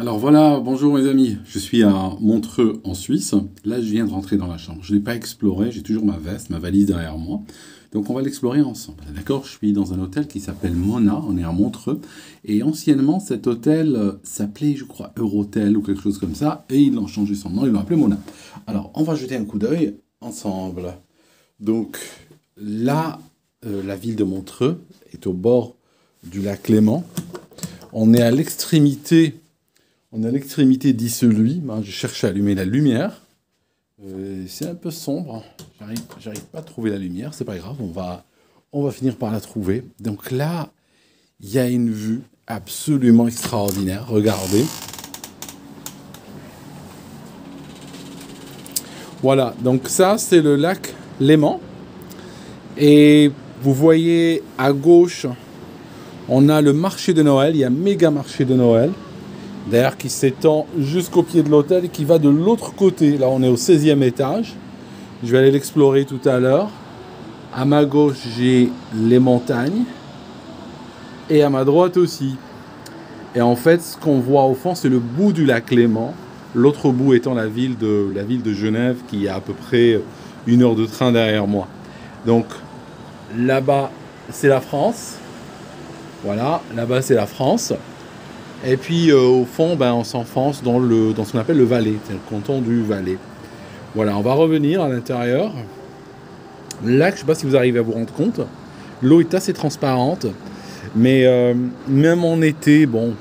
Alors voilà, bonjour mes amis, je suis à Montreux en Suisse. Là, je viens de rentrer dans la chambre. Je ne l'ai pas exploré, j'ai toujours ma veste, ma valise derrière moi. Donc on va l'explorer ensemble. D'accord? Je suis dans un hôtel qui s'appelle Mona, on est à Montreux. Et anciennement, cet hôtel s'appelait, je crois, Eurotel ou quelque chose comme ça. Et ils l'ont changé son nom, ils l'ont appelé Mona. Alors, on va jeter un coup d'œil ensemble. Donc là, la ville de Montreux est au bord du lac Léman. On est à l'extrémité. On est à l'extrémité d'Isseluy. Ben, je cherche à allumer la lumière. C'est un peu sombre. J'arrive pas à trouver la lumière. C'est pas grave. On va finir par la trouver. Donc là, il y a une vue absolument extraordinaire. Regardez. Voilà. Donc ça, c'est le lac Léman. Et vous voyez à gauche, on a le marché de Noël. Il y a un méga marché de Noël. D'ailleurs, qui s'étend jusqu'au pied de l'hôtel et qui va de l'autre côté. Là, on est au 16e étage. Je vais aller l'explorer tout à l'heure. À ma gauche, j'ai les montagnes. Et à ma droite aussi. Et en fait, ce qu'on voit au fond, c'est le bout du lac Léman. L'autre bout étant la ville de Genève, qui est à peu près 1 heure de train derrière moi. Donc, là-bas, c'est la France. Voilà, là-bas, c'est la France. Et puis au fond, ben, on s'enfonce dans ce qu'on appelle le Valais, c'est le canton du Valais. Voilà, on va revenir à l'intérieur. Là, je ne sais pas si vous arrivez à vous rendre compte, l'eau est assez transparente, mais même en été, bon,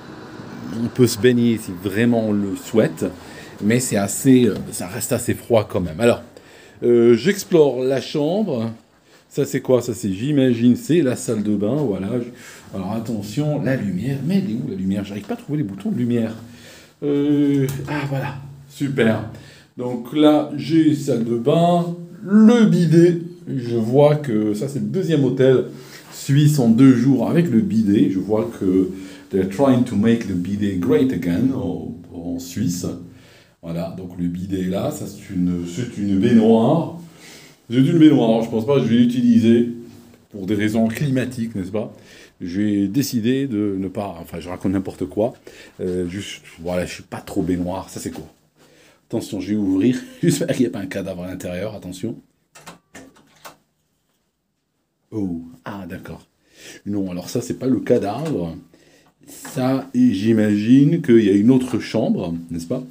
on peut se baigner si vraiment on le souhaite, mais ça reste assez froid quand même. Alors, j'explore la chambre. Ça c'est quoi? Ça c'est, j'imagine, c'est la salle de bain, voilà. Alors attention, la lumière, mais elle est où la lumière? J'arrive pas à trouver les boutons de lumière. Ah voilà, super. Donc là, j'ai salle de bain, le bidet. Je vois que ça c'est le deuxième hôtel suisse en 2 jours avec le bidet. Je vois que they're trying to make the bidet great again en Suisse. Voilà, donc le bidet est là, ça c'est une baignoire. C'est une baignoire, je pense pas que je vais l'utiliser pour des raisons climatiques, n'est-ce pas? J'ai décidé de ne pas... Enfin, je raconte n'importe quoi. Juste, voilà, je suis pas trop baignoire, ça c'est quoi? Attention, je vais ouvrir. J'espère qu'il n'y a pas un cadavre à l'intérieur, attention. Oh, ah d'accord. Non, alors ça, c'est pas le cadavre. Ça, j'imagine qu'il y a une autre chambre, n'est-ce pas?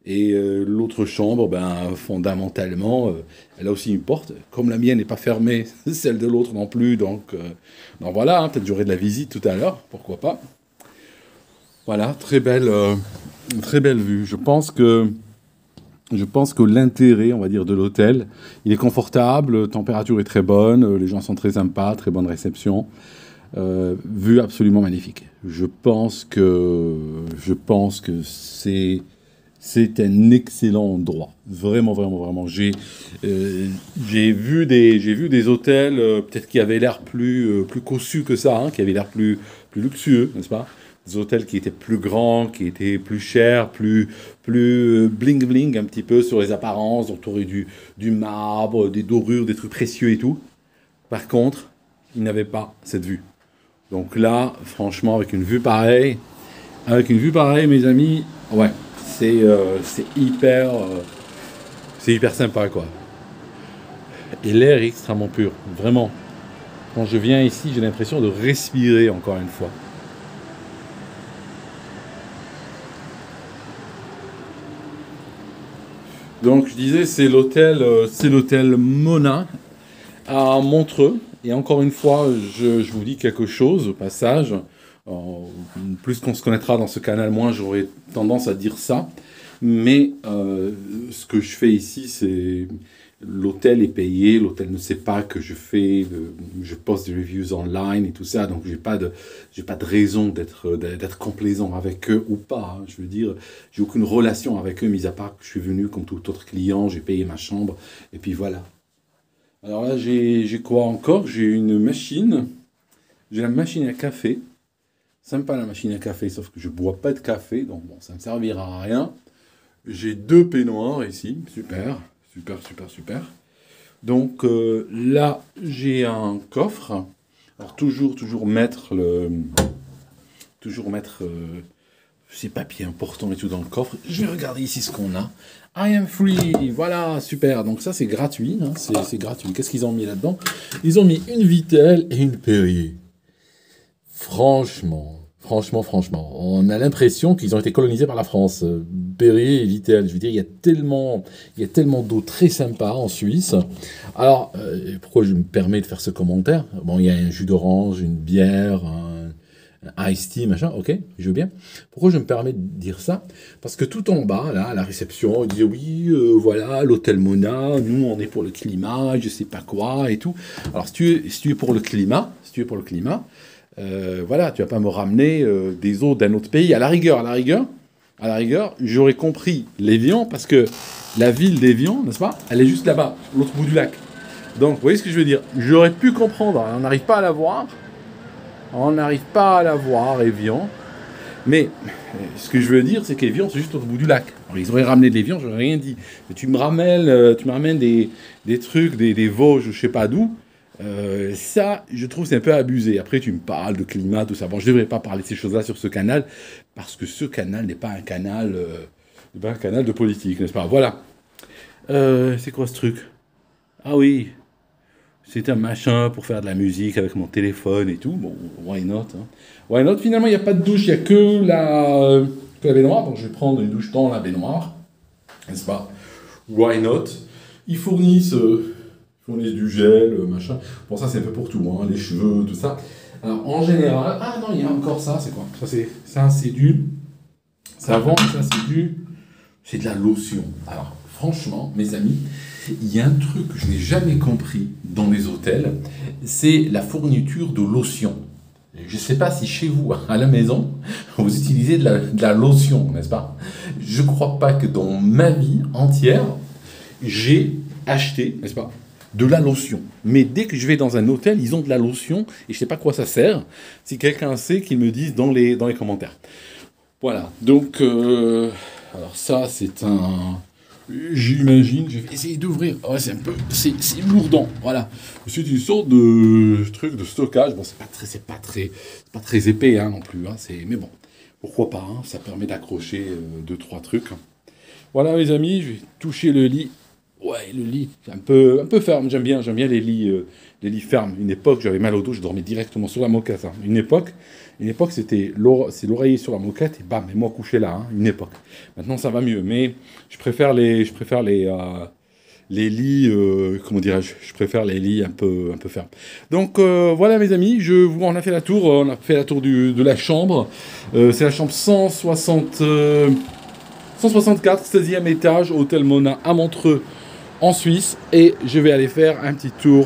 Et l'autre chambre, ben, fondamentalement, elle a aussi une porte. Comme la mienne n'est pas fermée, celle de l'autre non plus. Donc voilà, hein, peut-être j'aurai de la visite tout à l'heure, pourquoi pas. Voilà, très belle vue. Je pense que l'intérêt, on va dire, de l'hôtel, il est confortable, la température est très bonne, les gens sont très sympas, très bonne réception. Vue absolument magnifique. Je pense que c'est un excellent endroit. Vraiment, vraiment, vraiment. J'ai vu des hôtels, peut-être qui avaient l'air plus cossus que ça, hein, qui avaient l'air plus luxueux, n'est-ce pas? Des hôtels qui étaient plus grands, qui étaient plus chers, plus bling-bling un petit peu sur les apparences, autour du marbre, des dorures, des trucs précieux et tout. Par contre, ils n'avaient pas cette vue. Donc là, franchement, avec une vue pareille, mes amis, ouais, c'est hyper sympa, quoi. Et l'air est extrêmement pur, vraiment. Quand je viens ici, j'ai l'impression de respirer encore une fois. Donc je disais, c'est l'hôtel Mona à Montreux. Et encore une fois, je vous dis quelque chose au passage. Euh, Plus qu'on se connaîtra dans ce canal, moins j'aurais tendance à dire ça. Mais ce que je fais ici, c'est l'hôtel est payé, l'hôtel ne sait pas que je poste des reviews online et tout ça, donc j'ai pas de raison d'être complaisant avec eux ou pas, hein. Je veux dire, j'ai aucune relation avec eux, mis à part que je suis venu comme tout autre client, j'ai payé ma chambre et puis voilà. Alors là, j'ai quoi encore? J'ai la machine à café. Sympa la machine à café, sauf que je bois pas de café, donc bon, ça ne me servira à rien. J'ai 2 peignoirs ici, super, super, super, super. Donc là, j'ai un coffre. Alors toujours mettre ces papiers importants et tout dans le coffre. Je vais regarder ici ce qu'on a. I am free, voilà, super. Donc ça, c'est gratuit, hein, c'est gratuit. Qu'est-ce qu'ils ont mis là-dedans? Ils ont mis une Vittel et une Perrier. Franchement, on a l'impression qu'ils ont été colonisés par la France. Perrier et Vittel, je veux dire, il y a tellement d'eau très sympa en Suisse. Alors, pourquoi je me permets de faire ce commentaire? Bon, il y a un jus d'orange, une bière, un iced tea, machin, ok, je veux bien. Pourquoi je me permets de dire ça? Parce que tout en bas, là, à la réception, ils disaient, oui, voilà, l'hôtel Mona, nous, on est pour le climat, je sais pas quoi, et tout. Alors, si tu es pour le climat, voilà, tu vas pas me ramener des eaux d'un autre pays. À la rigueur, j'aurais compris l'Évian, parce que la ville d'Évian, n'est-ce pas, elle est juste là-bas, l'autre bout du lac. Donc, vous voyez ce que je veux dire? J'aurais pu comprendre, on n'arrive pas à la voir. On n'arrive pas à la voir, Évian. Mais ce que je veux dire, c'est qu'Évian, c'est juste au bout du lac. Alors, ils auraient ramené de l'Évian, j'aurais rien dit. Mais tu me ramènes des trucs, des Vosges, je sais pas d'où. Ça, je trouve, c'est un peu abusé. Après, tu me parles de climat, tout ça. Bon, je ne devrais pas parler de ces choses-là sur ce canal, parce que ce canal n'est pas un canal de politique, n'est-ce pas? Voilà. C'est quoi ce truc? Ah oui. C'est un machin pour faire de la musique avec mon téléphone et tout. Bon, why not, hein. Why not? Finalement, il n'y a pas de douche, il n'y a que la baignoire. Donc, je vais prendre une douche dans la baignoire. N'est-ce pas? Why not? Ils fournissent du gel, machin. Bon, ça, c'est un peu pour tout, hein, les cheveux, tout ça. Alors, en général... Ah non, il y a encore ça, c'est quoi? Ça, c'est du savon, ça, c'est de la lotion. Alors, franchement, mes amis... Il y a un truc que je n'ai jamais compris dans les hôtels, c'est la fourniture de lotion. Je ne sais pas si chez vous, à la maison, vous utilisez de la lotion, n'est-ce pas? Je ne crois pas que dans ma vie entière, j'ai acheté, n'est-ce pas, de la lotion. Mais dès que je vais dans un hôtel, ils ont de la lotion, et je ne sais pas à quoi ça sert. Si quelqu'un sait, qu'il me dise dans les commentaires. Voilà, donc, alors ça, c'est un... J'imagine, je vais essayer d'ouvrir. Ouais, c'est lourdant, voilà. C'est une sorte de truc de stockage. Bon, c'est pas très épais, hein, non plus, hein, mais bon, pourquoi pas, hein, ça permet d'accrocher 2-3 trucs. Voilà, mes amis, je vais toucher le lit. Ouais, le lit, un peu ferme. J'aime bien les lits fermes. Une époque, j'avais mal au dos, je dormais directement sur la moquette, hein. Une époque, c'est l'oreiller sur la moquette et bam, et moi couché là, hein, une époque. Maintenant, ça va mieux, mais je préfère les lits, comment dirais-je, je préfère les lits un peu fermes. Donc, voilà, mes amis, on a fait la tour, de la chambre. C'est la chambre 164, 16e étage, Hôtel Mona à Montreux, en Suisse. Et je vais aller faire un petit tour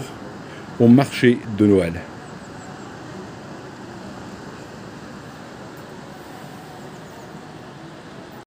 au marché de Noël.